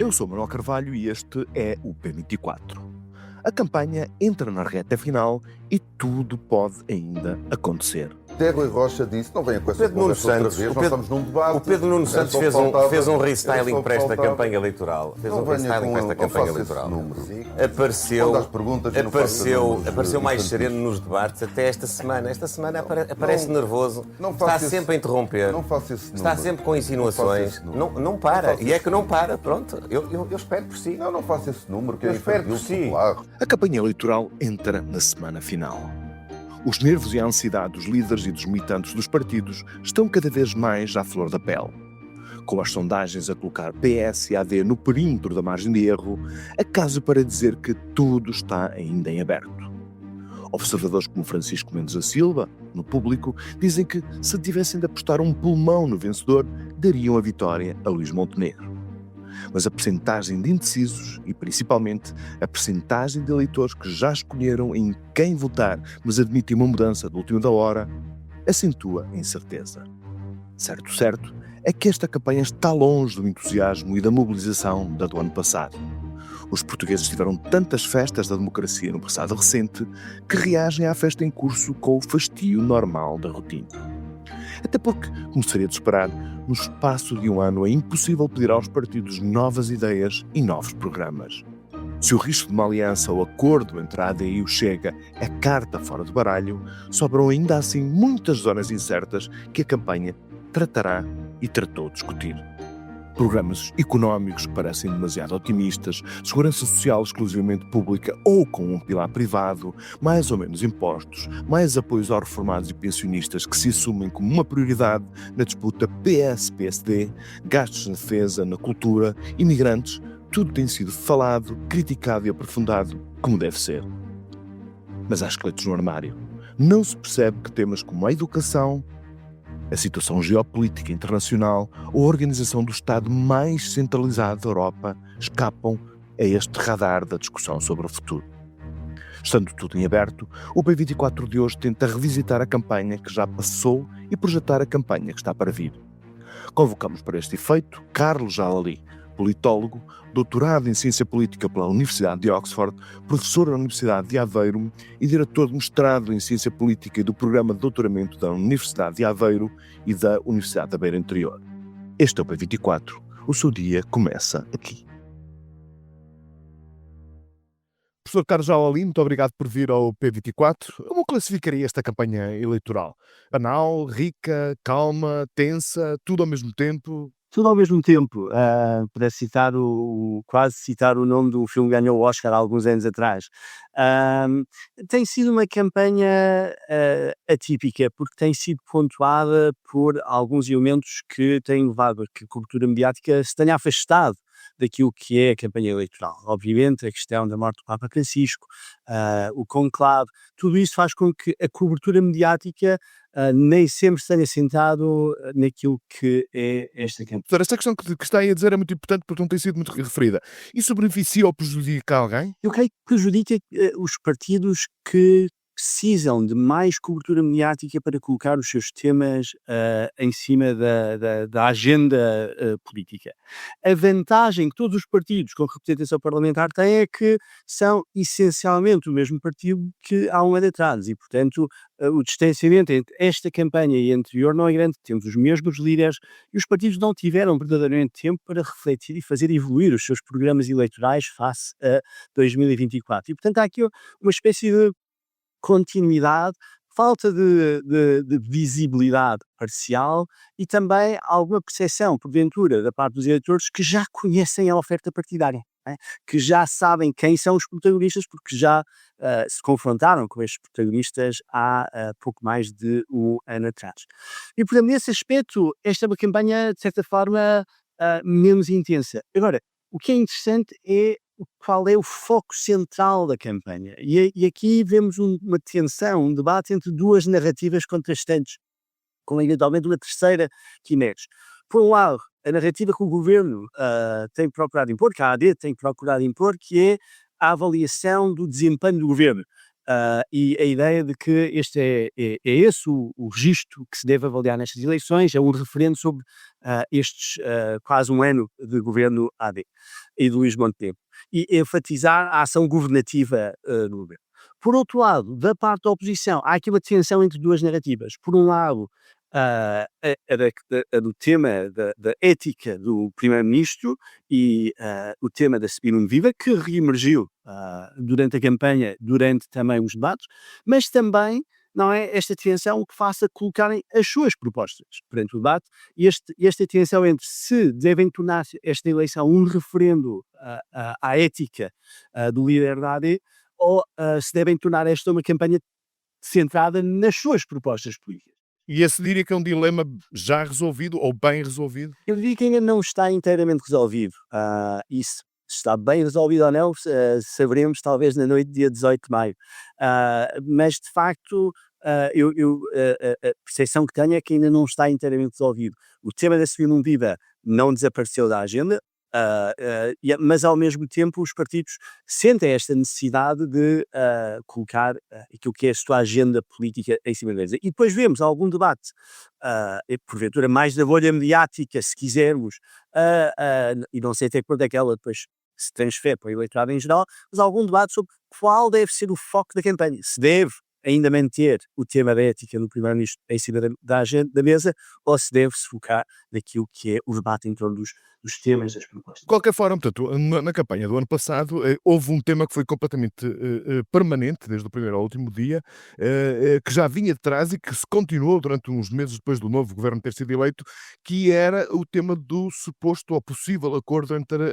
Eu sou Manuel Carvalho e este é o P24. A campanha entra na reta final e tudo pode ainda acontecer. Até Rui Rocha disse, não venha com essa Pedro Nuno conversa outra Santos, vez, nós estamos num debate. O Pedro Nuno Santos fez um restyling para esta campanha eleitoral. Apareceu mais sereno nos debates até esta semana. Esta semana aparece nervoso, está sempre a interromper, está sempre com insinuações. Não para, e é que não para, pronto. Eu espero por si. Não faça esse número, que Eu é espero por si. popular. A campanha eleitoral entra na semana final. Os nervos e a ansiedade dos líderes e dos militantes dos partidos estão cada vez mais à flor da pele. Com as sondagens a colocar PS e AD no perímetro da margem de erro, acaso para dizer que tudo está ainda em aberto. Observadores como Francisco Mendes da Silva, no público, dizem que se tivessem de apostar um pulmão no vencedor, dariam a vitória a Luís Montenegro. Mas a percentagem de indecisos e, principalmente, a percentagem de eleitores que já escolheram em quem votar, mas admitem uma mudança de última da hora, acentua a incerteza. Certo é que esta campanha está longe do entusiasmo e da mobilização da do ano passado. Os portugueses tiveram tantas festas da democracia no passado recente que reagem à festa em curso com o fastio normal da rotina. Até porque, como seria de esperar, no espaço de um ano é impossível pedir aos partidos novas ideias e novos programas. Se o risco de uma aliança ou acordo entre a AD e o Chega é carta fora do baralho, sobram ainda assim muitas zonas incertas que a campanha tratará e tratou de discutir. Programas económicos que parecem demasiado otimistas, segurança social exclusivamente pública ou com um pilar privado, mais ou menos impostos, mais apoios aos reformados e pensionistas que se assumem como uma prioridade na disputa PS-PSD, gastos na defesa, na cultura, imigrantes, tudo tem sido falado, criticado e aprofundado como deve ser. Mas há esqueletos no armário. Não se percebe que temas como a educação, a situação geopolítica internacional ou a organização do Estado mais centralizado da Europa escapam a este radar da discussão sobre o futuro. Estando tudo em aberto, o P24 de hoje tenta revisitar a campanha que já passou e projetar a campanha que está para vir. Convocamos para este efeito Carlos Jalali, politólogo, doutorado em Ciência Política pela Universidade de Oxford, professor da Universidade de Aveiro e diretor de mestrado em Ciência Política e do programa de doutoramento da Universidade de Aveiro e da Universidade da Beira Interior. Este é o P24. O seu dia começa aqui. Professor Carlos Jalali, muito obrigado por vir ao P24. Como classificaria esta campanha eleitoral? Banal, rica, calma, tensa, tudo ao mesmo tempo? Tudo ao mesmo tempo. Pudesse citar quase citar o nome do filme que ganhou o Oscar há alguns anos atrás. Tem sido uma campanha atípica, porque tem sido pontuada por alguns elementos que têm levado a que a cobertura mediática se tenha afastado daquilo que é a campanha eleitoral. Obviamente, a questão da morte do Papa Francisco, o conclave, tudo isso faz com que a cobertura mediática nem sempre se tenha sentado naquilo que é esta campanha. Doutor, esta questão que está aí a dizer é muito importante porque não tem sido muito referida. Isso beneficia ou prejudica alguém? Eu creio que prejudica os partidos que precisam de mais cobertura mediática para colocar os seus temas em cima da agenda política. A vantagem que todos os partidos com representação parlamentar têm é que são essencialmente o mesmo partido que há um ano atrás e, portanto, o distanciamento entre esta campanha e a anterior não é grande. Temos os mesmos líderes e os partidos não tiveram verdadeiramente tempo para refletir e fazer evoluir os seus programas eleitorais face a 2024. E, portanto, há aqui uma espécie de continuidade, falta de visibilidade parcial e também alguma percepção, porventura, da parte dos eleitores que já conhecem a oferta partidária, não é? Que já sabem quem são os protagonistas, porque já se confrontaram com estes protagonistas há pouco mais de um ano atrás. E, portanto, nesse aspecto, esta é uma campanha, de certa forma, menos intensa. Agora, o que é interessante é qual é o foco central da campanha. E aqui vemos uma tensão, um debate entre duas narrativas contrastantes, com eventualmente uma terceira que emerge. Por um lado, a narrativa que o governo tem procurado impor, que a AD tem procurado impor, que é a avaliação do desempenho do governo. E a ideia de que este é esse o registro que se deve avaliar nestas eleições, é um referendo sobre estes quase um ano de governo AD e de Luís Montenegro, e enfatizar a ação governativa do governo. Por outro lado, da parte da oposição, há aqui uma tensão entre duas narrativas. Por um lado, a do tema da ética do primeiro-ministro e o tema da Spinum Viva, que reemergiu durante a campanha, durante também os debates, mas também não é esta tensão que faça colocarem as suas propostas perante o debate, e esta tensão entre se devem tornar esta eleição um referendo à ética do líder da AD, ou se devem tornar esta uma campanha centrada nas suas propostas políticas. E esse diria que é um dilema já resolvido ou bem resolvido? Eu diria que ainda não está inteiramente resolvido. Isso está bem resolvido ou não, saberemos talvez na noite de dia 18 de maio. Mas, de facto, a percepção que tenho é que ainda não está inteiramente resolvido. O tema da Spinum Viva não desapareceu da agenda, mas ao mesmo tempo os partidos sentem esta necessidade de colocar aquilo que é a sua agenda política em cima da mesa. E depois vemos algum debate, porventura mais da bolha mediática, se quisermos, e não sei até quando é que ela depois se transfere para o eleitorado em geral, mas algum debate sobre qual deve ser o foco da campanha. Se deve ainda manter o tema da ética do primeiro-ministro em cima da agenda da mesa, ou se deve-se focar naquilo que é o debate em torno dos temas das propostas. De qualquer forma, portanto, na campanha do ano passado, houve um tema que foi completamente permanente, desde o primeiro ao último dia, que já vinha de trás e que se continuou durante uns meses depois do novo governo ter sido eleito, que era o tema do suposto ou possível acordo entre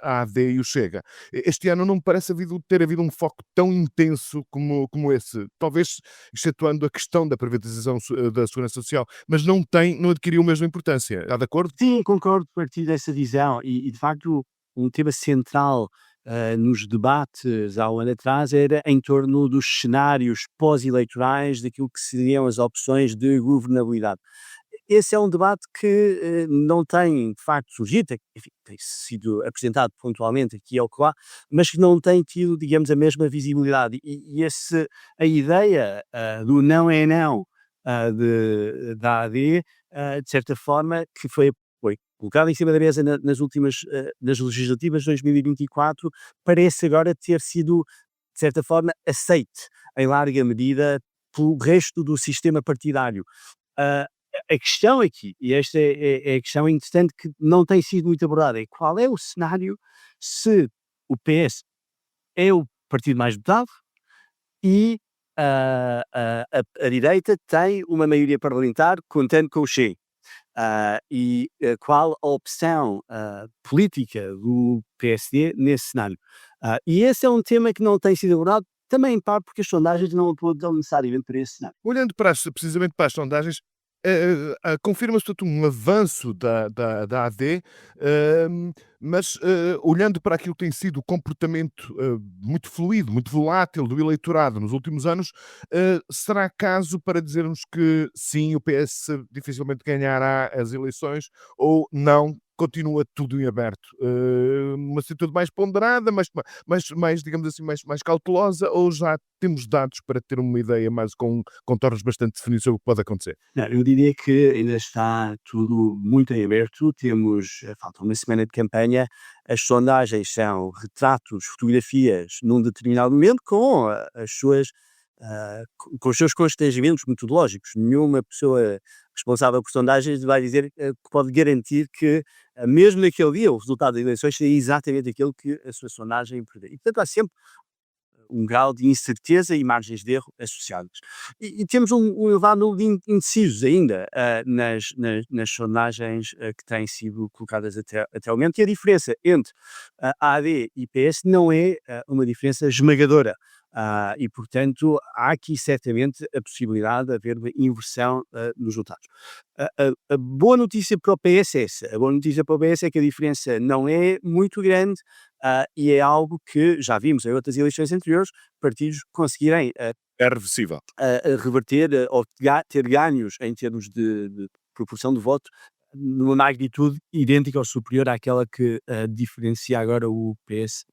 a AD e o Chega. Este ano não me parece ter havido um foco tão intenso como esse, talvez excetuando a questão da privatização da Segurança Social, mas não adquiriu a mesma importância. Está de acordo? Sim, concordo a partir dessa visão, e de facto um tema central nos debates há um ano atrás era em torno dos cenários pós-eleitorais daquilo que seriam as opções de governabilidade. Esse é um debate que não tem de facto surgido, enfim, tem sido apresentado pontualmente aqui ao colar, mas que não tem tido, digamos, a mesma visibilidade, a ideia do não é não da AD, de certa forma, que foi colocado em cima da mesa nas últimas nas legislativas de 2024, parece agora ter sido, de certa forma, aceite em larga medida pelo resto do sistema partidário. A questão aqui, e esta é a questão interessante que não tem sido muito abordada, é qual é o cenário se o PS é o partido mais votado e a direita tem uma maioria parlamentar contando com o Chega. Qual a opção política do PSD nesse cenário. E esse é um tema que não tem sido abordado, também em parte porque as sondagens não apontam necessariamente para esse cenário. Olhando precisamente para as sondagens, confirma-se um avanço da AD, mas olhando para aquilo que tem sido o comportamento muito fluido, muito volátil do eleitorado nos últimos anos, será caso para dizermos que sim, o PS dificilmente ganhará as eleições, ou não, continua tudo em aberto? Uma atitude mais ponderada, mais digamos assim, mais cautelosa, ou já temos dados para ter uma ideia mais com contornos bastante definidos sobre o que pode acontecer? Não, eu diria que ainda está tudo muito em aberto, falta uma semana de campanha, as sondagens são retratos, fotografias num determinado momento com com os seus constrangimentos metodológicos. Nenhuma pessoa responsável por sondagens vai dizer que pode garantir que, mesmo naquele dia, o resultado das eleições seja exatamente aquele que a sua sondagem prevê. E, portanto, há sempre um grau de incerteza e margens de erro associados. E temos um elevado número de indecisos ainda nas sondagens que têm sido colocadas até o momento, e a diferença entre a AD e PS não é uma diferença esmagadora. E, portanto, há aqui certamente a possibilidade de haver uma inversão nos resultados. A boa notícia para o PS é essa. A boa notícia para o PS é que a diferença não é muito grande e é algo que já vimos em outras eleições anteriores, partidos conseguirem É reversível. reverter ou ter ganhos em termos de proporção de voto numa magnitude idêntica ou superior àquela que diferencia agora o PS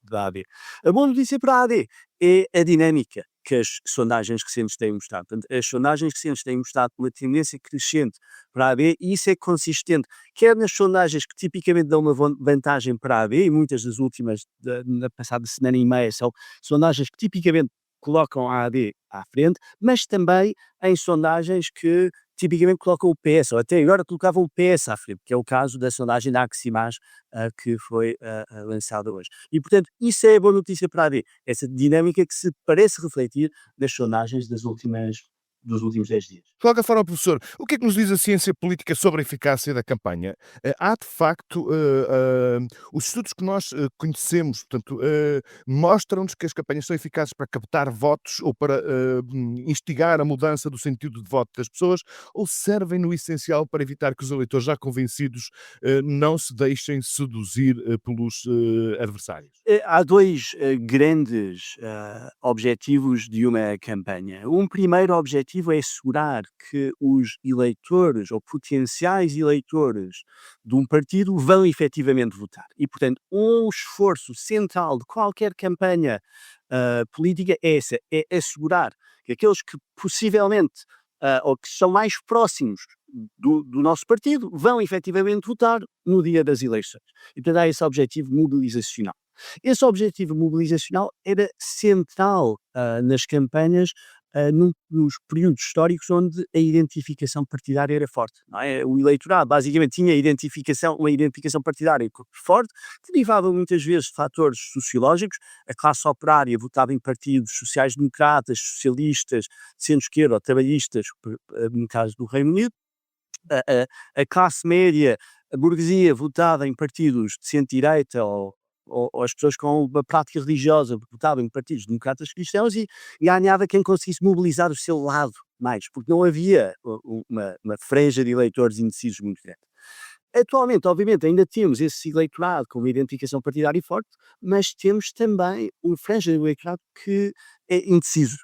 da AD. A boa notícia para a AD é a dinâmica que as sondagens recentes têm mostrado. Portanto, as sondagens recentes têm mostrado uma tendência crescente para a AD e isso é consistente, quer nas sondagens que tipicamente dão uma vantagem para a AD, e muitas das últimas na passada semana e meia são sondagens que tipicamente colocam a AD à frente, mas também em sondagens que tipicamente colocam o PS, ou até agora colocavam o PS à frente, que é o caso da sondagem da Aximas, que foi lançada hoje. E, portanto, isso é a boa notícia para a AD, essa dinâmica que se parece refletir nas sondagens dos últimos 10 dias. De qualquer forma, professor, o que é que nos diz a ciência política sobre a eficácia da campanha? Há, de facto, os estudos que nós conhecemos, portanto, mostram-nos que as campanhas são eficazes para captar votos ou para instigar a mudança do sentido de voto das pessoas, ou servem no essencial para evitar que os eleitores já convencidos não se deixem seduzir pelos adversários? Há dois grandes objetivos de uma campanha. Um primeiro objetivo é assegurar que os eleitores ou potenciais eleitores de um partido vão efetivamente votar. E, portanto, um esforço central de qualquer campanha política é essa, é assegurar que aqueles que possivelmente ou que são mais próximos do nosso partido vão efetivamente votar no dia das eleições. E, portanto, há esse objetivo mobilizacional. Esse objetivo mobilizacional era central nas campanhas nos períodos históricos onde a identificação partidária era forte. Não é? O eleitorado basicamente tinha uma identificação partidária forte, que derivava muitas vezes de fatores sociológicos. A classe operária votava em partidos sociais-democratas, socialistas, de centro-esquerda ou trabalhistas, no caso do Reino Unido. A classe média, a burguesia, votava em partidos de centro-direita ou as pessoas com uma prática religiosa votavam em partidos democratas cristãos e ganhava quem conseguisse mobilizar o seu lado mais, porque não havia uma franja de eleitores indecisos muito grande. Atualmente, obviamente, ainda temos esse eleitorado com uma identificação partidária forte, mas temos também uma franja de eleitorado que é indeciso.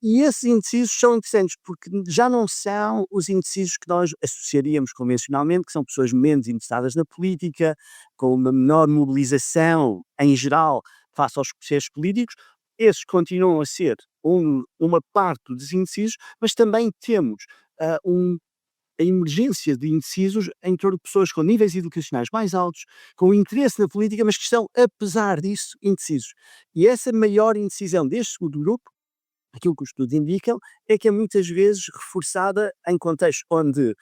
E esses indecisos são interessantes porque já não são os indecisos que nós associaríamos convencionalmente, que são pessoas menos interessadas na política, com uma menor mobilização em geral face aos processos políticos. Esses continuam a ser uma parte dos indecisos, mas também temos a emergência de indecisos em torno de pessoas com níveis educacionais mais altos, com interesse na política, mas que estão, apesar disso, indecisos. E essa maior indecisão deste segundo grupo, aquilo que os estudos indicam, é que é muitas vezes reforçada em contextos onde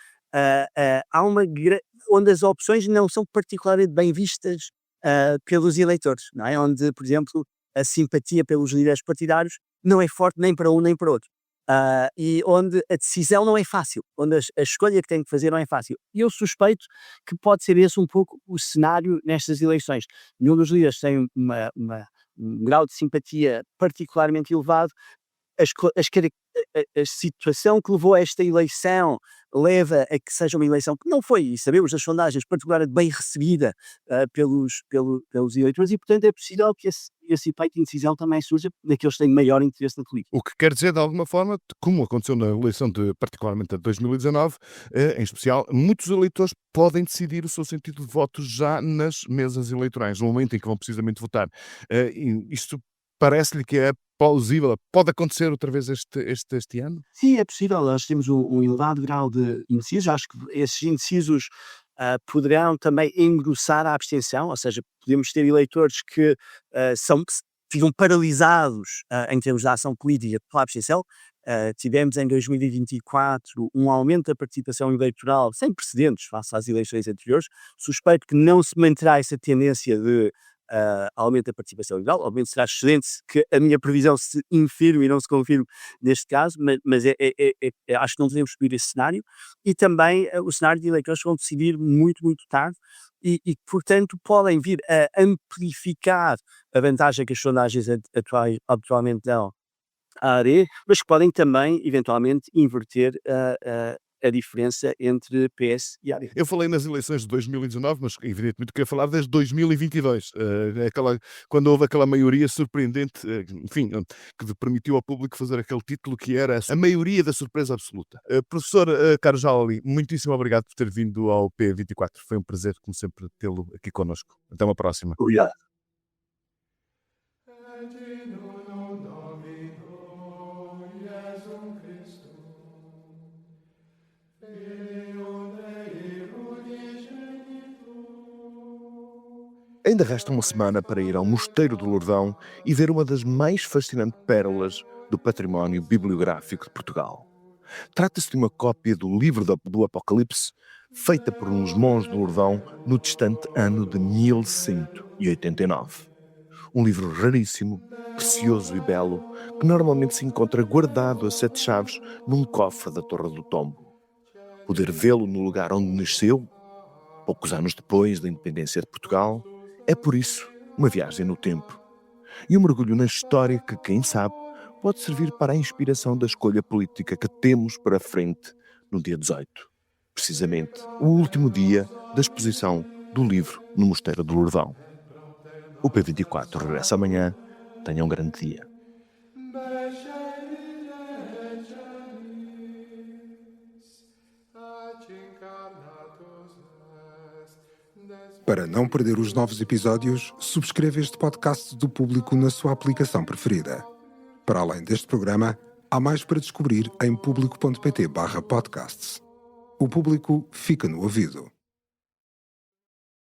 onde as opções não são particularmente bem vistas pelos eleitores, não é? Onde, por exemplo, a simpatia pelos líderes partidários não é forte nem para um nem para outro. E onde a decisão não é fácil, onde a escolha que tem que fazer não é fácil. E eu suspeito que pode ser esse um pouco o cenário nestas eleições. Nenhum dos líderes tem um grau de simpatia particularmente elevado. A situação que levou a esta eleição leva a que seja uma eleição que não foi, e sabemos das sondagens, particularmente bem recebida pelos eleitores, e portanto é possível que esse efeito de indecisão também surja daqueles que têm maior interesse na política. O que quer dizer, de alguma forma, como aconteceu na eleição particularmente de 2019, em especial, muitos eleitores podem decidir o seu sentido de voto já nas mesas eleitorais, no momento em que vão precisamente votar. Isto parece-lhe que é plausível? Pode acontecer outra vez este ano? Sim, é possível. Nós temos um elevado grau de indecisos. Acho que esses indecisos poderão também engrossar a abstenção, ou seja, podemos ter eleitores que ficam paralisados em termos de ação política pela abstenção. Tivemos em 2024 um aumento da participação eleitoral sem precedentes face às eleições anteriores. Suspeito que não se manterá essa tendência de aumento da participação eleitoral. Obviamente será excelente que a minha previsão se infirme e não se confirme neste caso, mas acho que não devemos subir esse cenário. E também o cenário de eleitores que vão decidir muito, muito tarde e portanto, podem vir a amplificar a vantagem que as sondagens atualmente dão à AD, mas que podem também, eventualmente, inverter a diferença entre PS e AD. Eu falei nas eleições de 2019, mas evidentemente queria falar desde 2022, quando houve aquela maioria surpreendente, enfim, que permitiu ao público fazer aquele título que era a maioria da surpresa absoluta. Professor Carlos Jalali, muitíssimo obrigado por ter vindo ao P24. Foi um prazer, como sempre, tê-lo aqui connosco. Até uma próxima. Obrigado. Ainda resta uma semana para ir ao Mosteiro do Lourdão e ver uma das mais fascinantes pérolas do património bibliográfico de Portugal. Trata-se de uma cópia do livro do Apocalipse, feita por uns monges do Lourdão no distante ano de 1189. Um livro raríssimo, precioso e belo, que normalmente se encontra guardado a 7 chaves num cofre da Torre do Tombo. Poder vê-lo no lugar onde nasceu, poucos anos depois da independência de Portugal, é por isso uma viagem no tempo. E um mergulho na história que, quem sabe, pode servir para a inspiração da escolha política que temos para frente no dia 18. Precisamente, o último dia da exposição do livro no Mosteiro do Lourdão. O P24 regressa amanhã. Tenha um grande dia. Para não perder os novos episódios, subscreva este podcast do Público na sua aplicação preferida. Para além deste programa, há mais para descobrir em público.pt/podcasts. O Público fica no ouvido.